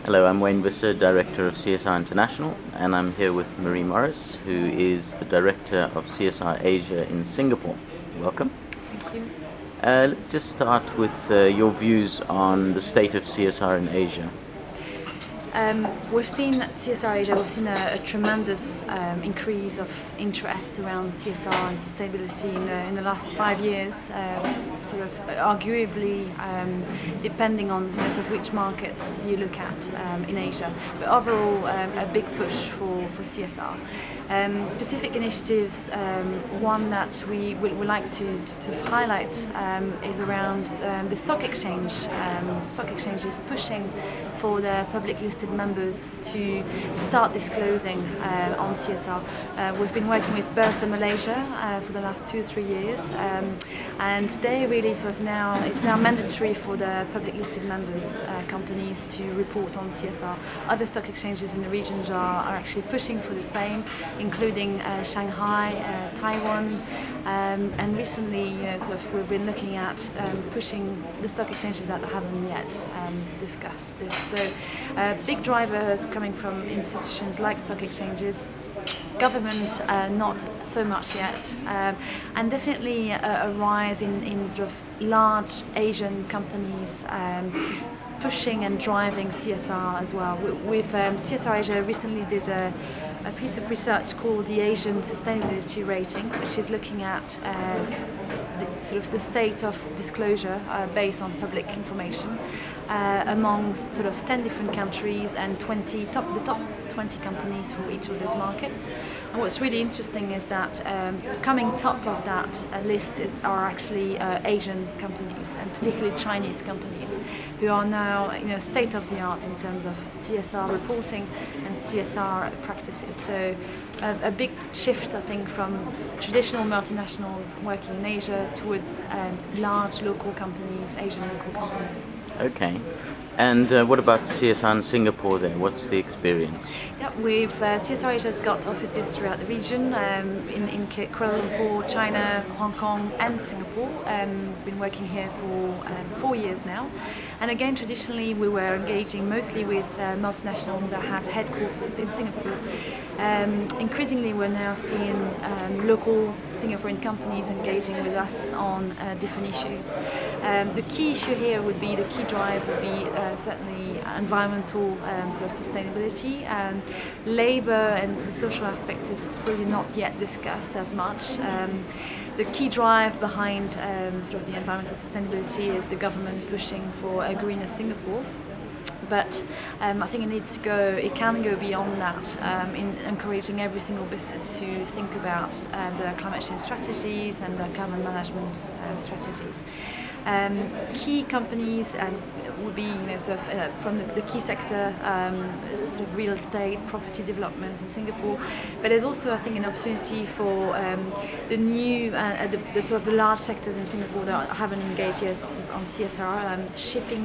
Hello, I'm Wayne Visser, Director of CSR International, and I'm here with Morice, who is the Director of CSR Asia in Singapore. Welcome. Thank you. Let's just start with your views on the state of CSR in Asia. We've seen at CSR Asia, we've seen a tremendous increase of interest around CSR and sustainability in the last 5 years, sort of arguably depending on sort of which markets you look at in Asia. But overall, a big push for CSR. Specific initiatives, one that we would like to highlight is around the stock exchange. Stock exchange is pushing for the public listed members to start disclosing on CSR. We've been working with Bursa Malaysia for the last 2 or 3 years, and they really sort of it's now mandatory for the public listed members companies to report on CSR. Other stock exchanges in the regions are actually pushing for the same, including Shanghai, Taiwan, and recently we've been looking at pushing the stock exchanges that haven't yet discussed this. So a big driver coming from institutions like stock exchanges, government not so much yet, and definitely a rise in sort of large Asian companies pushing and driving CSR as well. CSR Asia recently did a piece of research called the Asian Sustainability Rating, which is looking at the state of disclosure based on public information amongst sort of 10 different countries and the top 20 companies from each of those markets. And what's really interesting is that coming top of that list are actually Asian companies, and particularly Chinese companies, who are now state of the art in terms of CSR reporting and CSR practices. So a big shift, I think, from traditional multinational working in Asia towards large local companies, Asian local companies. Okay. And what about CSR in Singapore then? What's the experience? Yeah, CSR Asia has got offices throughout the region, in Kuala Lumpur, China, Hong Kong and Singapore. We've been working here for 4 years now. And again, traditionally we were engaging mostly with multinationals that had headquarters in Singapore. Increasingly we're now seeing local Singaporean companies engaging with us on different issues. The key issue here would be, the key drive would be certainly environmental sort of sustainability. Labour and the social aspect is probably not yet discussed as much. The key drive behind sort of the environmental sustainability is the government pushing for a greener Singapore. But I think it can go beyond that, in encouraging every single business to think about the climate change strategies and the carbon management strategies. Key companies would be from the key sector, sort of real estate, property developments in Singapore. But there's also, I think, an opportunity for the new, the large sectors in Singapore that haven't engaged yet on CSR.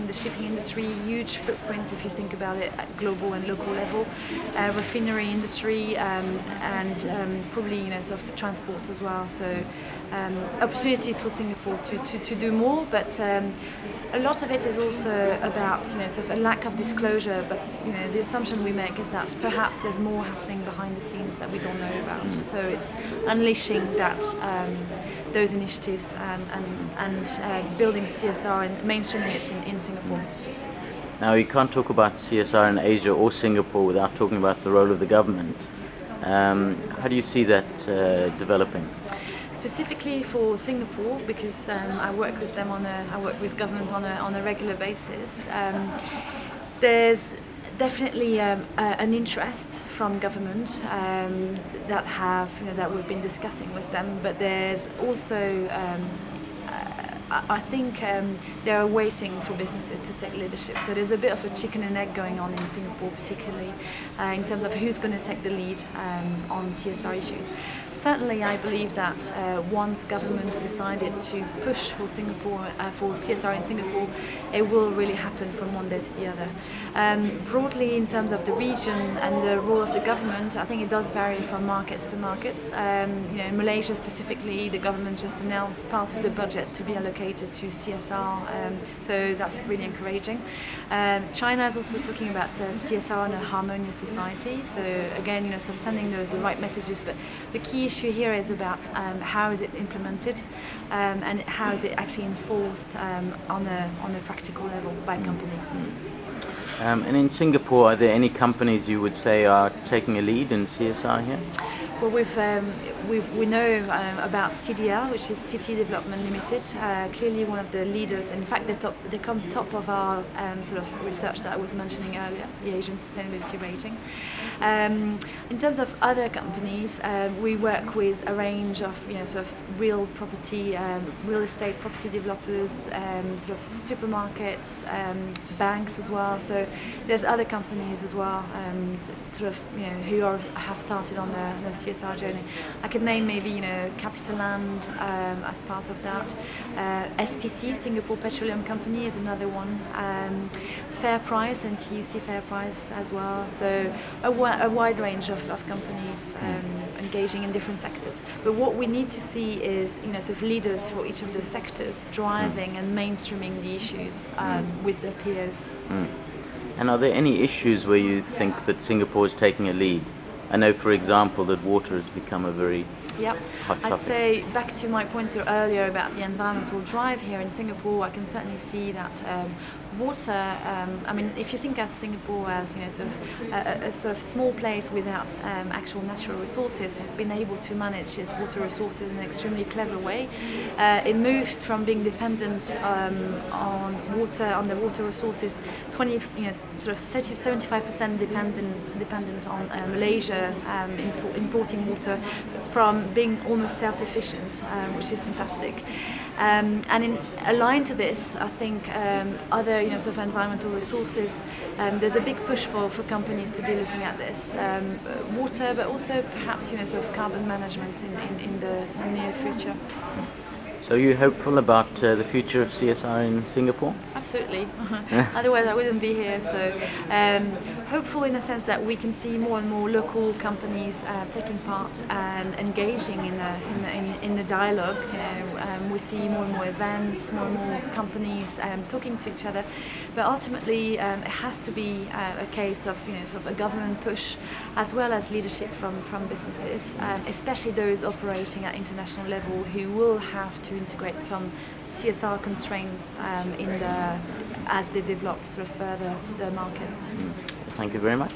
The shipping industry, huge footprint if you think about it at global and local level. Refinery industry, and probably transport as well. So opportunities for Singapore to do more, but a lot of it is also about a lack of disclosure. But the assumption we make is that perhaps there's more happening behind the scenes that we don't know about. So it's unleashing those initiatives and building CSR and mainstreaming it in Singapore. Now, you can't talk about CSR in Asia or Singapore without talking about the role of the government. How do you see that developing? Specifically for Singapore, because I work with them I work with government on a regular basis. There's definitely an interest from government that we've been discussing with them, but there's also I think they're waiting for businesses to take leadership. So there's a bit of a chicken and egg going on in Singapore, particularly in terms of who's going to take the lead on CSR issues. Certainly, I believe that once governments decided to push for CSR in Singapore, it will really happen from one day to the other. Broadly, in terms of the region and the role of the government, I think it does vary from markets to markets. In Malaysia specifically, the government just announced part of the budget to be allocated dedicated to CSR, so that's really encouraging. China is also talking about CSR and a harmonious society, so again, sort of sending the right messages, but the key issue here is about how is it implemented and how is it actually enforced on a practical level by companies. And in Singapore, are there any companies you would say are taking a lead in CSR here? Well, we know about CDL, which is City Development Limited, clearly one of the leaders. In fact, they come top of our sort of research that I was mentioning earlier, the Asian Sustainability Rating. In terms of other companies, we work with a range of sort of real estate property developers, sort of supermarkets, banks as well. So there's other companies as well, sort of who have started on the CSR journey. I could name maybe Capital Land as part of that. SPC, Singapore Petroleum Company, is another one. Fair Price and TUC Fair Price as well. So a wide range of companies engaging in different sectors. But what we need to see is sort of leaders for each of the sectors driving and mainstreaming the issues with their peers. And are there any issues where you think that Singapore is taking a lead? I know, for example, that water has become a very hot topic. I'd say back to my point earlier about the environmental drive here in Singapore, I can certainly see that water, I mean, if you think of Singapore as sort of a sort of small place without actual natural resources, has been able to manage its water resources in an extremely clever way. It moved from being dependent on the water resources, sort of 75% dependent on Malaysia importing water, from being almost self-sufficient, which is fantastic. And aligned to this, I think other sort of environmental resources, there's a big push for companies to be looking at this water, but also perhaps sort of carbon management in the near future. So are you hopeful about the future of CSR in Singapore? Absolutely. Otherwise I wouldn't be here. So hopeful in the sense that we can see more and more local companies taking part and engaging in the dialogue. We see more and more events, more and more companies talking to each other. But ultimately it has to be a case of sort of a government push as well as leadership from businesses, especially those operating at international level who will have to integrate some CSR constraints as they develop sort of further their markets. Thank you very much.